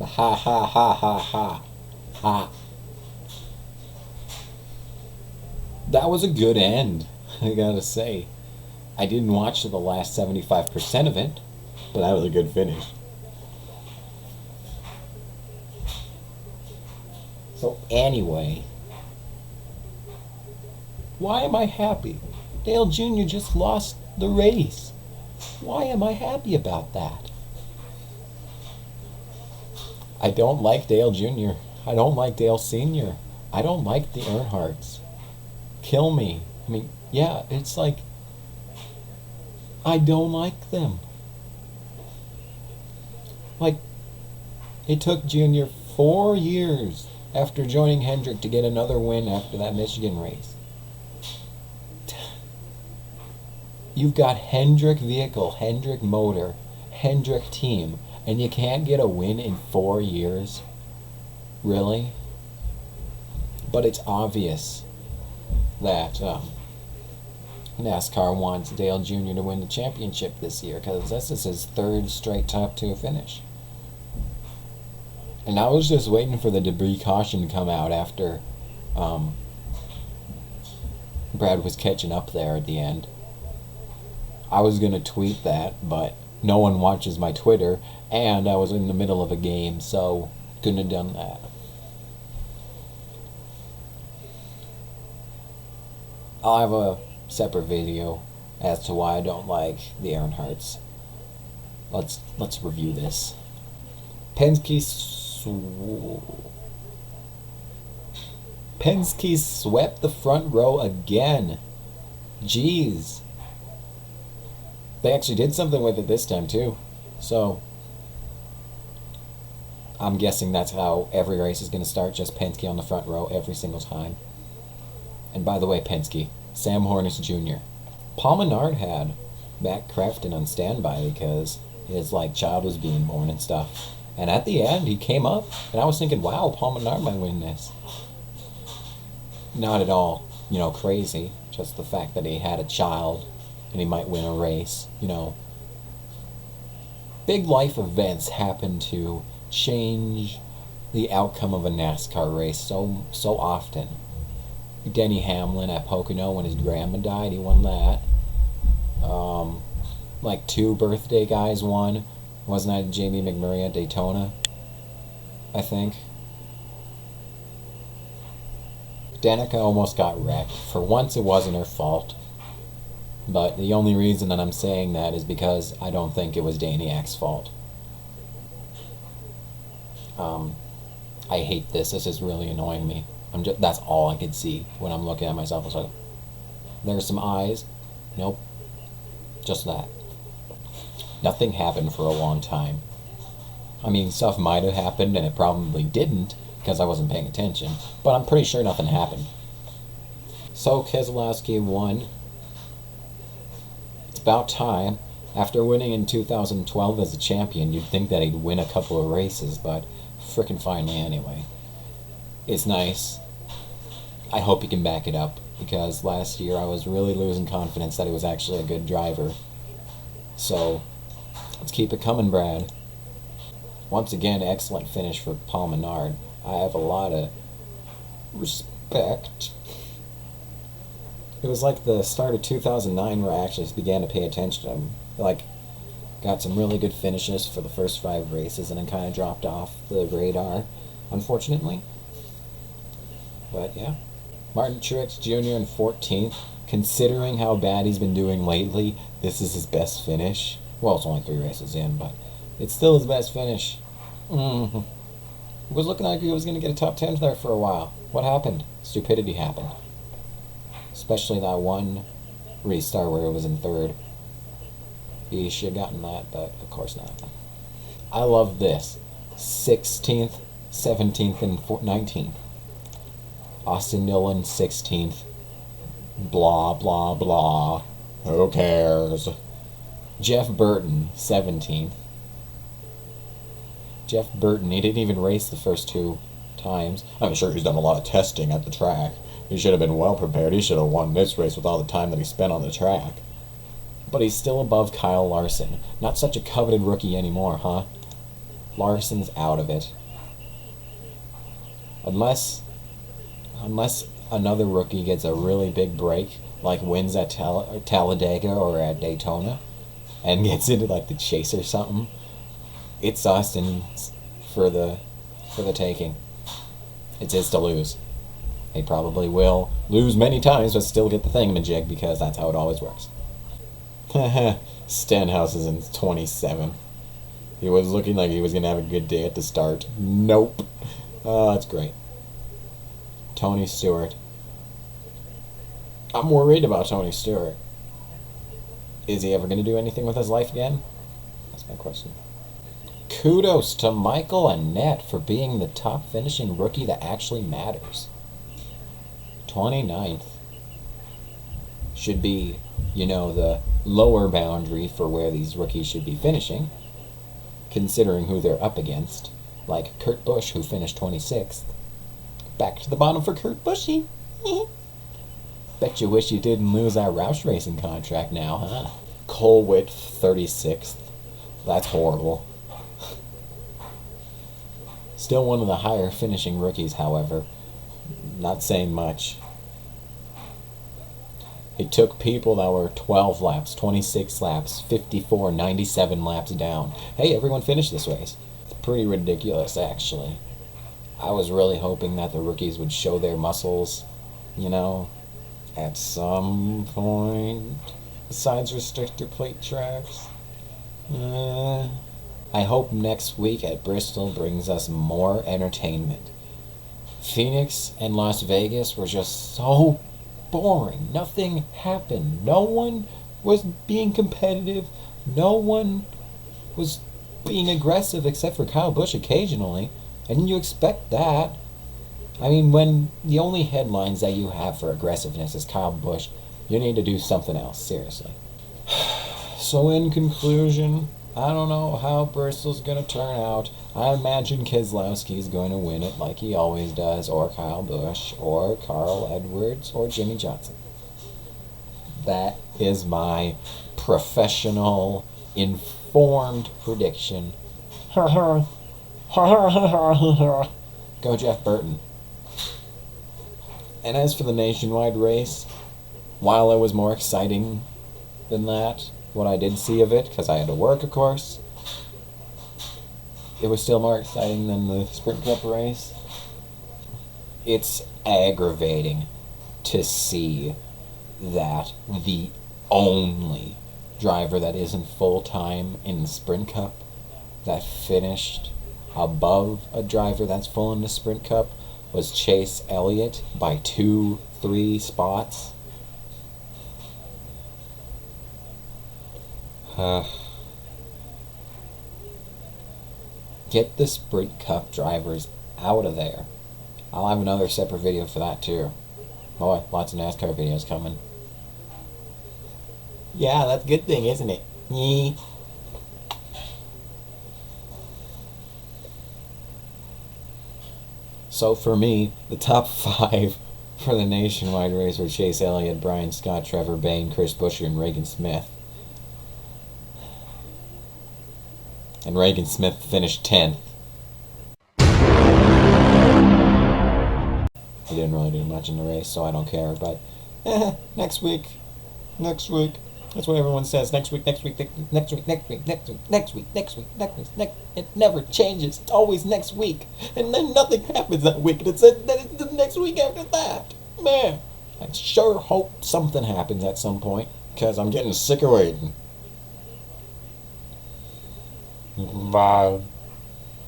Ha ha ha ha ha ha. That was a good end, I gotta say. I didn't watch the last 75% of it, but that was a good finish. So, anyway, why am I happy? Dale Jr. just lost the race. Why am I happy about that? I don't like Dale Jr. I don't like Dale Sr. I don't like the Earnhardts. Kill me. I mean, yeah, it's like I don't like them. Like, it took Junior 4 years after joining Hendrick to get another win after that Michigan race. You've got Hendrick vehicle, Hendrick motor, Hendrick team, and you can't get a win in 4 years? Really? But it's obvious that NASCAR wants Dale Jr. to win the championship this year because this is his third straight top two finish. And I was just waiting for the debris caution to come out after Brad was catching up there at the end. I was going to tweet that, but no one watches my Twitter, and I was in the middle of a game, so couldn't have done that. I'll have a separate video as to why I don't like the Earnhardts. Let's review this. Penske swept the front row again. Jeez. They actually did something with it this time too. So I'm guessing that's how every race is going to start, just Penske on the front row every single time. And by the way, Penske, Sam Hornish Jr. Paul Menard had Matt Crafton on standby because his child was being born and stuff. And at the end, he came up, and I was thinking, wow, Paul Menard might win this. Not at all, crazy. Just the fact that he had a child and he might win a race, Big life events happen to change the outcome of a NASCAR race so often. Denny Hamlin at Pocono when his grandma died, he won that. Two birthday guys won. Wasn't that Jamie McMurray at Daytona? I think. Danica almost got wrecked. For once, it wasn't her fault. But the only reason that I'm saying that is because I don't think it was Daniak's fault. I hate this. This is really annoying me. That's all I could see when I'm looking at myself. It's like, there's some eyes. Nope. Just that. Nothing happened for a long time. I mean, stuff might have happened, and it probably didn't, because I wasn't paying attention. But I'm pretty sure nothing happened. So Keselowski won. It's about time. After winning in 2012 as a champion, you'd think that he'd win a couple of races, but frickin' finally anyway. It's nice. I hope he can back it up, because last year I was really losing confidence that he was actually a good driver. So, let's keep it coming, Brad. Once again, excellent finish for Paul Menard. I have a lot of respect. It was like the start of 2009 where I actually began to pay attention to him. Got some really good finishes for the first 5 races and then kind of dropped off the radar, unfortunately. But yeah. Martin Truex Jr. in 14th. Considering how bad he's been doing lately, this is his best finish. Well, it's only 3 races in, but it's still his best finish. It was looking like he was going to get a top 10 there for a while. What happened? Stupidity happened. Especially that one restart where it was in 3rd. He should have gotten that, but of course not. I love this. 16th, 17th, and 19th. Austin Dillon, 16th. Blah, blah, blah. Who cares? Jeff Burton, 17th. Jeff Burton, he didn't even race the first 2 times. I'm sure he's done a lot of testing at the track. He should have been well prepared. He should have won this race with all the time that he spent on the track. But he's still above Kyle Larson. Not such a coveted rookie anymore, huh? Larson's out of it. Unless another rookie gets a really big break, like wins at Talladega or at Daytona, and gets into like the chase or something, it's Austin for the taking. It's his to lose. He probably will lose many times, but still get the thingamajig because that's how it always works. Stenhouse is in 27. He was looking like he was going to have a good day at the start. Nope. Oh, that's great. Tony Stewart. I'm worried about Tony Stewart. Is he ever going to do anything with his life again? That's my question. Kudos to Michael Annett for being the top finishing rookie that actually matters. 29th. Should be, the lower boundary for where these rookies should be finishing, considering who they're up against, like Kurt Busch, who finished 26th. Back to the bottom for Kurt Bushy. Bet you wish you didn't lose that Roush Racing contract now, huh? Cole Witt, 36th. That's horrible. Still one of the higher finishing rookies, however. Not saying much. It took people that were 12 laps, 26 laps, 54, 97 laps down. Hey, everyone finished this race. It's pretty ridiculous, actually. I was really hoping that the rookies would show their muscles, at some point, besides restrictor plate tracks. I hope next week at Bristol brings us more entertainment. Phoenix and Las Vegas were just so boring. Nothing happened. No one was being competitive. No one was being aggressive except for Kyle Busch occasionally. And you expect that. I mean, when the only headlines that you have for aggressiveness is Kyle Busch, you need to do something else, seriously. So in conclusion, I don't know how Bristol's going to turn out. I imagine Keselowski's going to win it like he always does, or Kyle Busch, or Carl Edwards, or Jimmy Johnson. That is my professional, informed prediction. Go Jeff Burton. And as for the nationwide race, while it was more exciting than that, what I did see of it, because I had to work, of course, it was still more exciting than the Sprint Cup race. It's aggravating to see that the only driver that isn't full-time in the Sprint Cup that finished above a driver that's full in the Sprint Cup was Chase Elliott by 2-3 spots. Get the Sprint Cup drivers out of there. I'll have another separate video for that too. Boy, lots of NASCAR videos coming. Yeah, that's a good thing, isn't it? Yee. So for me, the top 5 for the nationwide race were Chase Elliott, Brian Scott, Trevor Bayne, Chris Buescher, and Regan Smith. And Regan Smith finished 10th. He didn't really do much in the race, so I don't care, but next week. That's what everyone says. Next week. It never changes. It's always next week. And then nothing happens that week. And it's the next week after that. Man, I sure hope something happens at some point, because I'm getting sick of waiting. Bye.